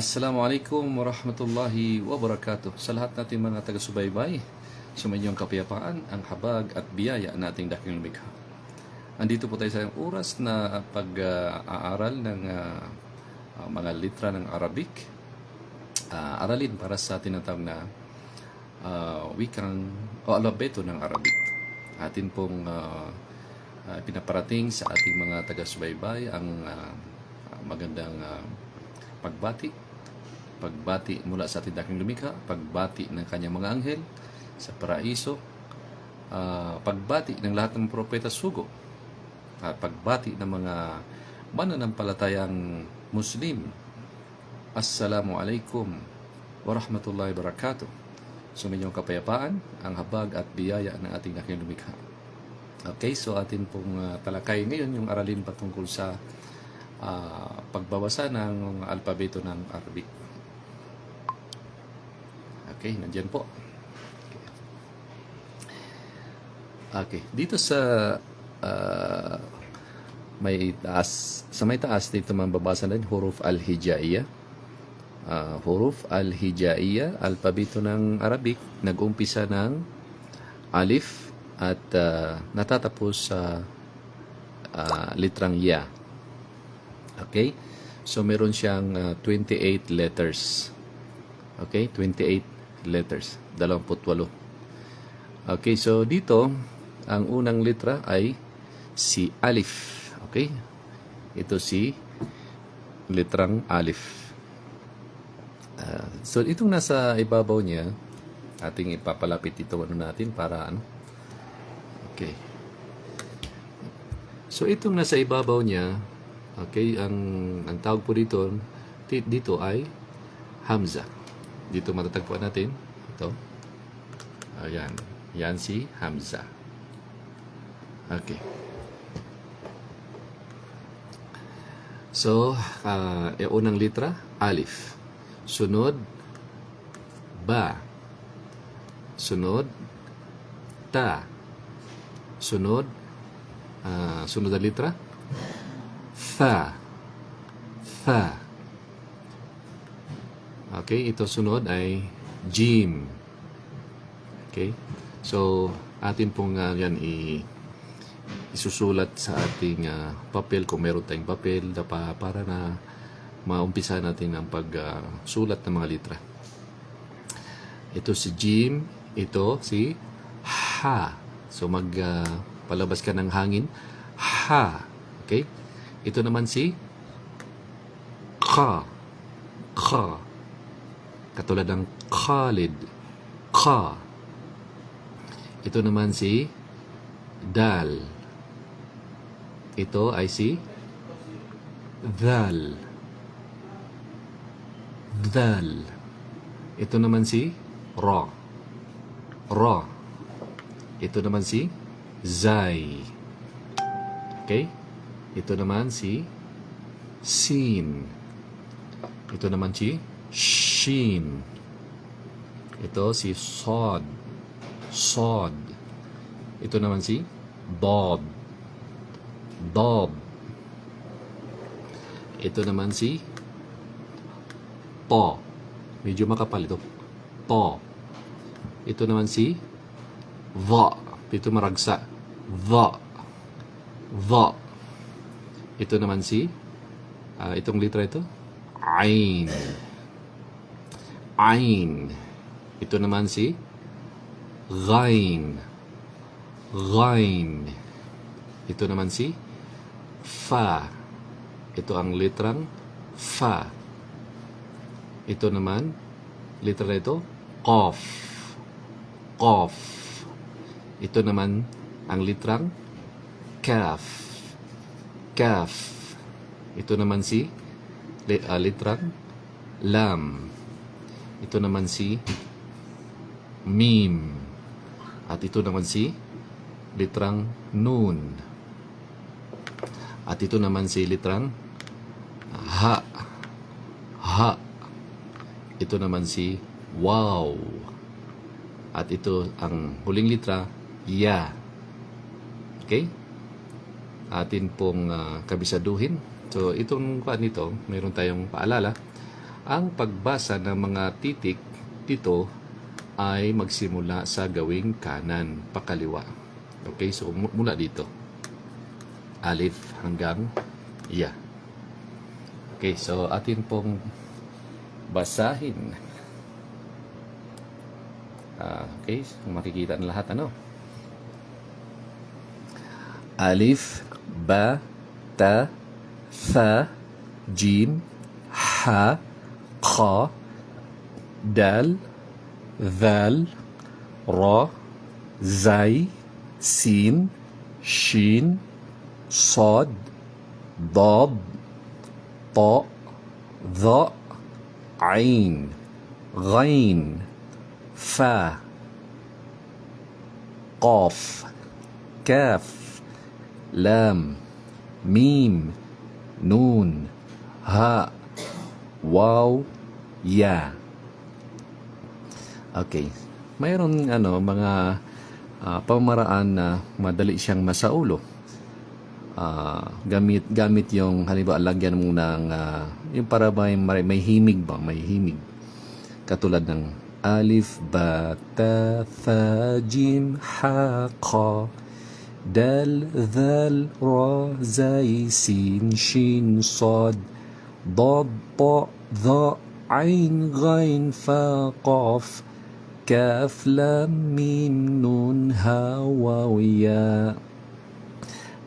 Assalamualaikum warahmatullahi wabarakatuh. Sa lahat natin mga taga-subaybay, sumayinyong kapayapaan, ang habag at biyaya nating dakilang lumikha. Andito po tayo sa oras na pag-aaral ng mga litra ng Arabic. Aralin para sa tinatawag na wikang o alfabeto ng Arabic. Atin pong pinaparating sa ating mga taga-subaybay ang magandang pagbati mula sa ating dakilang lumikha, pagbati ng kanyang mga anghel sa paraiso, pagbati ng lahat ng propeta sugo, at pagbati ng mga mananampalatayang Muslim. Assalamualaikum warahmatullahi wabarakatuh. Suminyong kapayapaan, ang habag at biyaya ng ating dakilang lumikha. Okay, so atin pong talakay ngayon yung aralin patungkol sa pagbabasa ng alpabeto ng Arabic. Okay, nandiyan po. Okay, dito sa may taas dito mababasa natin huruf al-hijaiyah. Huruf al-hijaiyah, alpabeto ng Arabic, nag-umpisa ng alif at natatapos sa litrang ya. Okay? So, meron siyang 28 letters. Okay? 28 letters. 28. Okay, so dito, ang unang letra ay si alif. Okay? Ito si litrang alif. So, itong nasa ibabaw niya, ating ipapalapit ito natin para ano? Okay. So, itong nasa ibabaw niya, okay, ang tawag po dito ay Hamza. Dito matatagpuan natin ito. Ayan, yan si Hamza. Okay. So, unang litra alif. Sunod ba. Sunod ta. Sunod sunod na litra Fa. Okay, ito sunod ay Jim. Okay? So, atin pong yan isusulat sa ating papel kung meron tayong papel para na maumpisa natin ang pagsulat ng mga litra. Ito si Jim, ito si Ha. So, palabas ka ng hangin. Ha. Okay? Ito naman si Ka. Ka. Katulad ng Khalid. Ka. Ito naman si Dal. Ito ay si Dal. Dal. Ito naman si Ra. Ra. Ito naman si Zai. Okay? Ito naman si Sin. Ito naman si Shin. Ito si Sod. Sod. Ito naman si Bob. Bob. Ito naman si Po. Medyo makapal ito. Po. Ito naman si Va. Ito maragsa. Va. Va. Ito naman si itong litra ito Ain. Ain. Ito naman si Ghain. Ghain. Ito naman si Fa. Ito ang litrang Fa. Ito naman litra ito Qaf. Qaf. Ito naman ang litrang Kaf. Kaf. Ito naman si litrang Lam. Ito naman si Mim. At ito naman si litrang Nun. At ito naman si litrang Ha. Ha. Ito naman si Wow. At ito ang huling litra Ya. Okay? Atin pong kabisaduhin. So, itong mayroon tayong paalala. Ang pagbasa ng mga titik dito ay magsimula sa gawing kanan, pakaliwa. Okay, so mula dito. Alif hanggang ya. Okay, so atin pong basahin. Okay, so makikita na lahat, ano? Alif, ba, ta, tha, jim, ha, kha, dal, ذال را زي سين شين صاد ضاد طاء ظاء عين غين فا قاف كاف لام ميم نون هاء واو يا. Okay. Mayroon mga pamaraan na madali siyang masaulo. Gamit yung halimbawa lagyan mo ng yung para may himig ba, may himig. Katulad ng alif ba ta tha jim ha qa dal dhal ra zai sin shin sad dad ta dha ain ghain fa qaf كاف لام ميم نون ها واو يا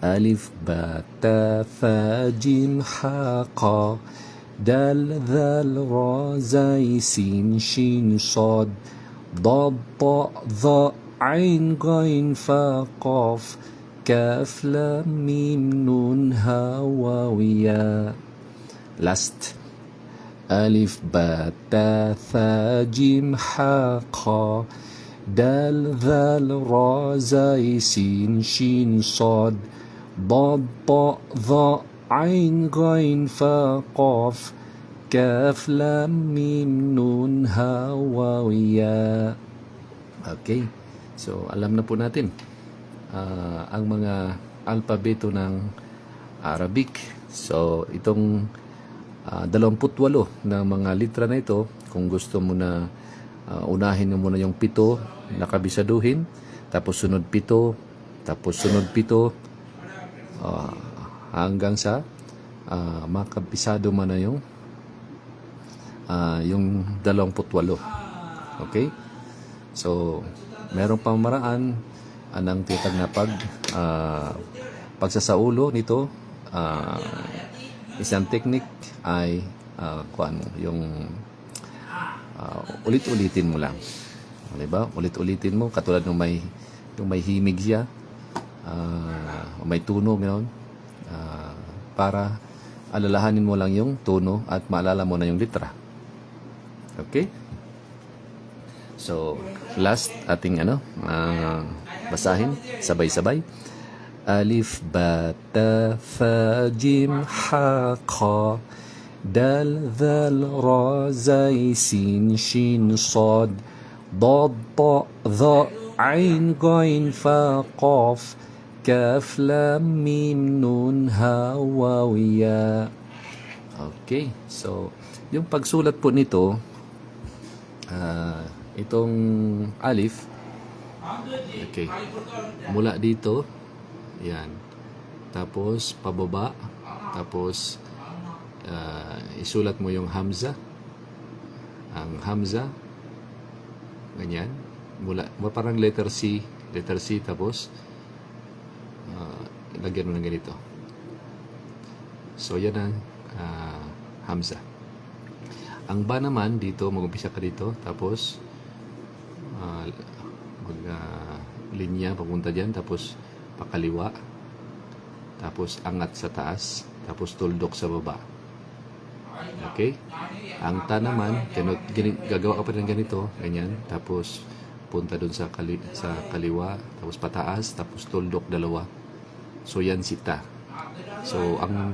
ألف باء تاء ثاء جيم حاء قاف دال ذال را زاي سين شين صاد ضاد طاء ظاء عين غين فاء قاف كاف لام ميم نون ها واو يا. Last. ألف باء تاء ثاء جيم حاء قاف دال ذال را زاي سين شين صاد ضاد طاء ظاء عين غين فاء قاف كاف لام ميم نون ها واو يا. Okay, so alam na po natin ang mga alpabeto ng Arabic. So itong 28 na mga litra na ito, kung gusto mo na unahin mo muna yung 7 na kabisaduhin, tapos sunod 7, tapos sunod 7, hanggang sa makabisado mo na yung 28. Okay? So, meron pang maraan ng titag na pagsasaulo nito. Isang technique ay yung ulit-ulitin mo lang. Diba? Ulit-ulitin mo katulad ng may himig siya, may tunog ganoon, para alalahanin mo lang yung tono at maalala mo na yung litra. Okay? So, last ating basahin sabay-sabay. ألف باء تاء ثاء جيم حاء قاف دال ذال را زاي سين شين صاد ضاد طاء ظاء عين غين فاء قاف كاف لام ميم نون ها واو يا. Okay, so yung pagsulat po nito, itong alif, okay, mula dito, yan. Tapos, pababa. Tapos, isulat mo yung hamza. Ang hamza. Ganyan. Parang letter C. Letter C. Tapos, lagyan mo ng ganito. So, yan ang hamza. Ang ba naman, dito, mag-umpisa ka dito. Tapos, linya, papunta dyan. Tapos, pakaliwa, tapos angat sa taas, tapos tuldok sa baba. Okay? Ang ta naman, gagawa ka pa rin ganito, ganyan, tapos punta dun sa kaliwa, tapos pataas, tapos tuldok dalawa. So yan si ta. So ang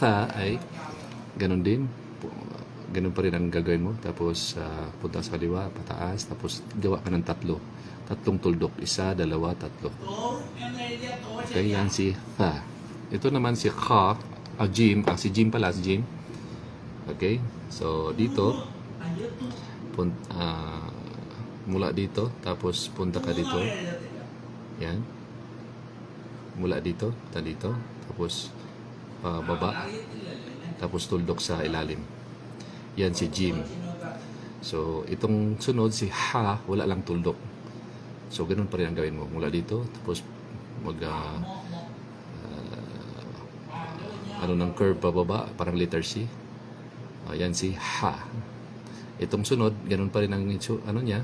tha ay ganun din, ganun pa rin ang gagawin mo, tapos punta sa kaliwa, pataas, tapos gawa ka ng tatlong tuldok, 1, 2, 3. Okay, yan si tha. Ito naman si kha, jim, si jim pala, si jim. Okay? So, dito, mula dito, tapos punta ka dito. Yan. Mula dito, tapos baba, tapos tuldok sa ilalim. Yan si Jim. So, itong sunod, si Ha, wala lang tuldok. So, ganun pa rin ang gawin mo. Mula dito, tapos ng curve pababa, parang letter C. Yan si Ha. Itong sunod, ganun pa rin ang niya.